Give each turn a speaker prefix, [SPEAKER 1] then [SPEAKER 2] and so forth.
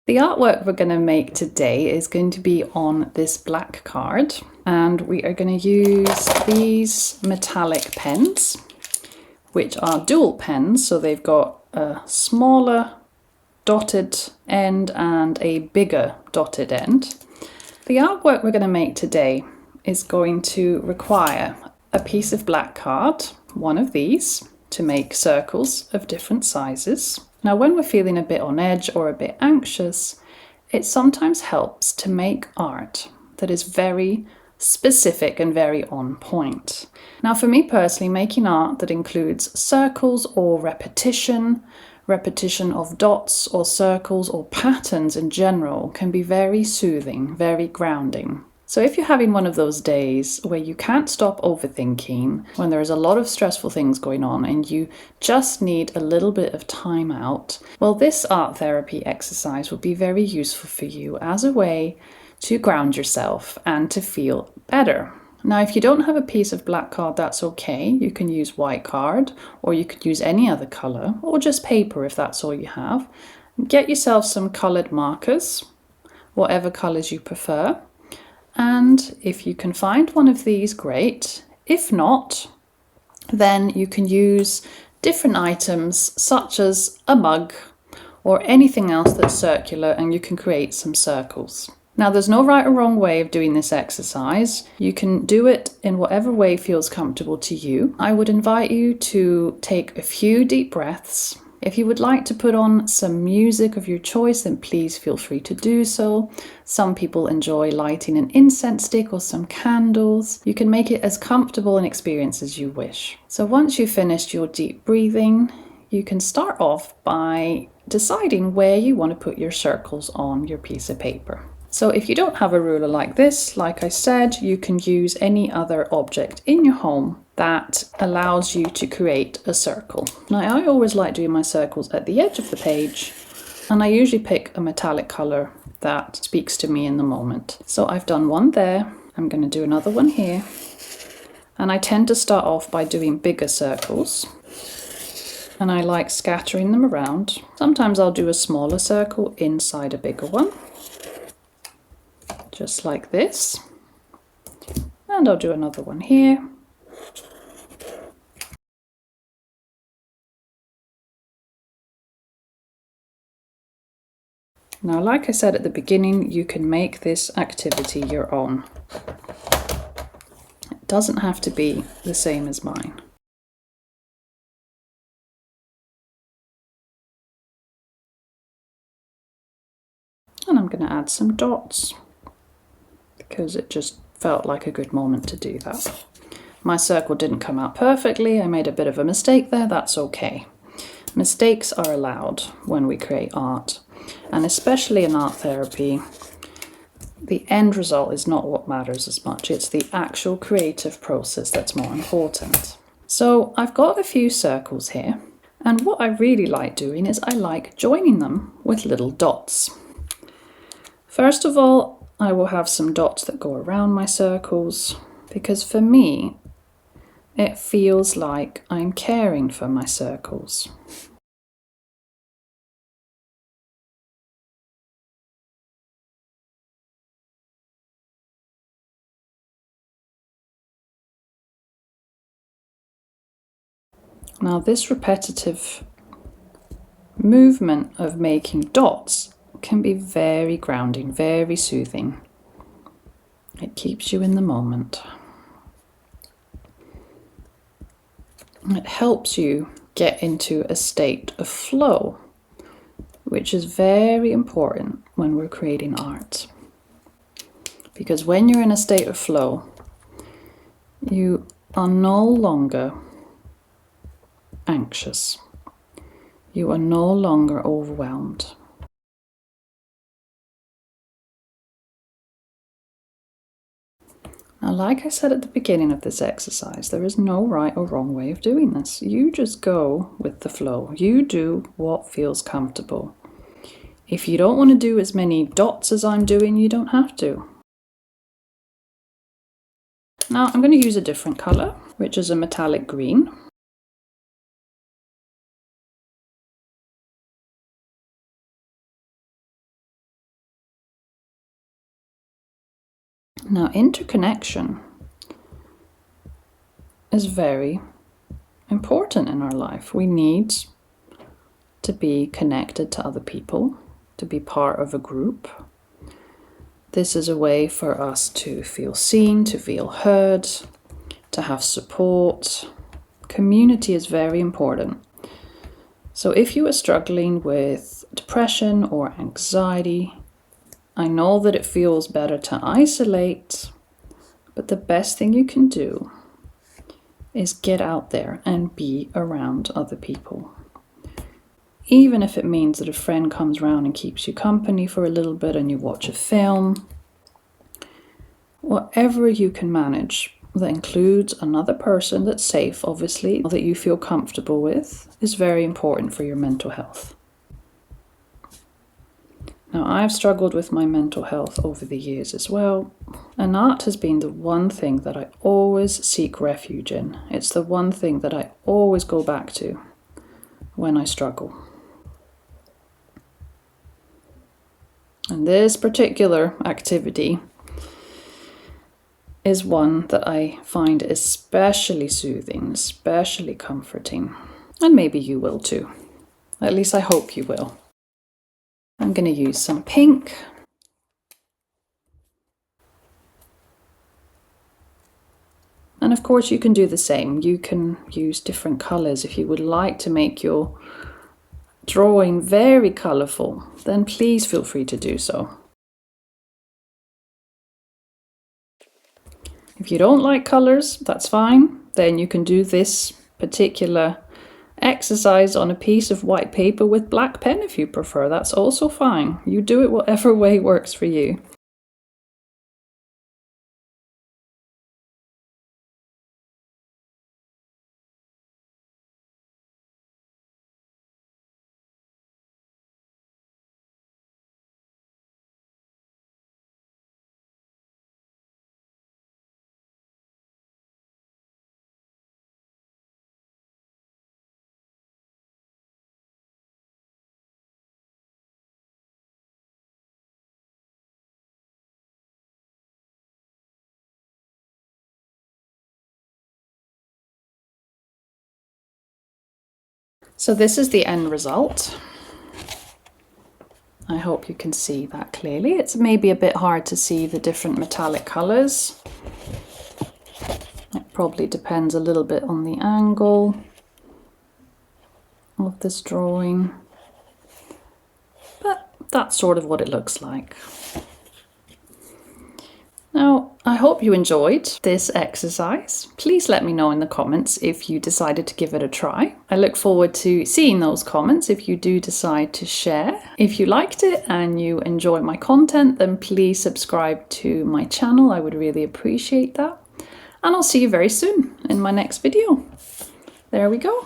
[SPEAKER 1] The artwork we're going to make today is going to be on this black card, and we are going to use these metallic pens, which are dual pens, so they've got a smaller dotted end and a bigger dotted end. The artwork we're going to make today is going to require a piece of black card, one of these, to make circles of different sizes. Now, when we're feeling a bit on edge or a bit anxious, it sometimes helps to make art that is very specific and very on point. Now, for me personally, making art that includes circles or repetition of dots or circles or patterns in general can be very soothing, very grounding. So if you're having one of those days where you can't stop overthinking, when there's a lot of stressful things going on and you just need a little bit of time out, well, this art therapy exercise will be very useful for you as a way to ground yourself and to feel better. Now, if you don't have a piece of black card, that's okay. You can use white card, or you could use any other color, or just paper if that's all you have. Get yourself some colored markers, whatever colors you prefer. And if you can find one of these, great. If not, then you can use different items such as a mug or anything else that's circular, and you can create some circles. Now, there's no right or wrong way of doing this exercise. You can do it in whatever way feels comfortable to you. I would invite you to take a few deep breaths. If you would like to put on some music of your choice, then please feel free to do so. Some people enjoy lighting an incense stick or some candles. You can make it as comfortable an experience as you wish. So once you've finished your deep breathing, you can start off by deciding where you want to put your circles on your piece of paper. So if you don't have a ruler like this, like I said, you can use any other object in your home that allows you to create a circle. Now, I always like doing my circles at the edge of the page, and I usually pick a metallic color that speaks to me in the moment. So I've done one there. I'm going to do another one here. And I tend to start off by doing bigger circles, and I like scattering them around. Sometimes I'll do a smaller circle inside a bigger one, just like this. And I'll do another one here. Now, like I said at the beginning, you can make this activity your own. It doesn't have to be the same as mine. And I'm going to add some dots because it just felt like a good moment to do that. My circle didn't come out perfectly. I made a bit of a mistake there. That's okay. Mistakes are allowed when we create art. And especially in art therapy, the end result is not what matters as much. It's the actual creative process that's more important. So I've got a few circles here. And what I really like doing is I like joining them with little dots. First of all, I will have some dots that go around my circles, because for me, it feels like I'm caring for my circles. Now, this repetitive movement of making dots can be very grounding, very soothing. It keeps you in the moment. It helps you get into a state of flow, which is very important when we're creating art. Because when you're in a state of flow, you are no longer anxious. You are no longer overwhelmed. Now, like I said at the beginning of this exercise, there is no right or wrong way of doing this. You just go with the flow. You do what feels comfortable. If you don't want to do as many dots as I'm doing, you don't have to. Now, I'm going to use a different color, which is a metallic green. Now, interconnection is very important in our life. We need to be connected to other people, to be part of a group. This is a way for us to feel seen, to feel heard, to have support. Community is very important. So if you are struggling with depression or anxiety, I know that it feels better to isolate, but the best thing you can do is get out there and be around other people. Even if it means that a friend comes around and keeps you company for a little bit and you watch a film, whatever you can manage that includes another person that's safe, obviously, that you feel comfortable with, is very important for your mental health. Now, I've struggled with my mental health over the years as well, and art has been the one thing that I always seek refuge in. It's the one thing that I always go back to when I struggle. And this particular activity is one that I find especially soothing, especially comforting. And maybe you will too. At least I hope you will. I'm going to use some pink. And of course you can do the same. You can use different colours. If you would like to make your drawing very colourful, then please feel free to do so. If you don't like colours, that's fine. Then you can do this particular exercise on a piece of white paper with black pen if you prefer. That's also fine. You do it whatever way works for you. So this is the end result. I hope you can see that clearly. It's maybe a bit hard to see the different metallic colours. It probably depends a little bit on the angle of this drawing. But that's sort of what it looks like. Now, I hope you enjoyed this exercise. Please let me know in the comments if you decided to give it a try. I look forward to seeing those comments if you do decide to share. If you liked it and you enjoy my content, then please subscribe to my channel. I would really appreciate that. And I'll see you very soon in my next video. There we go.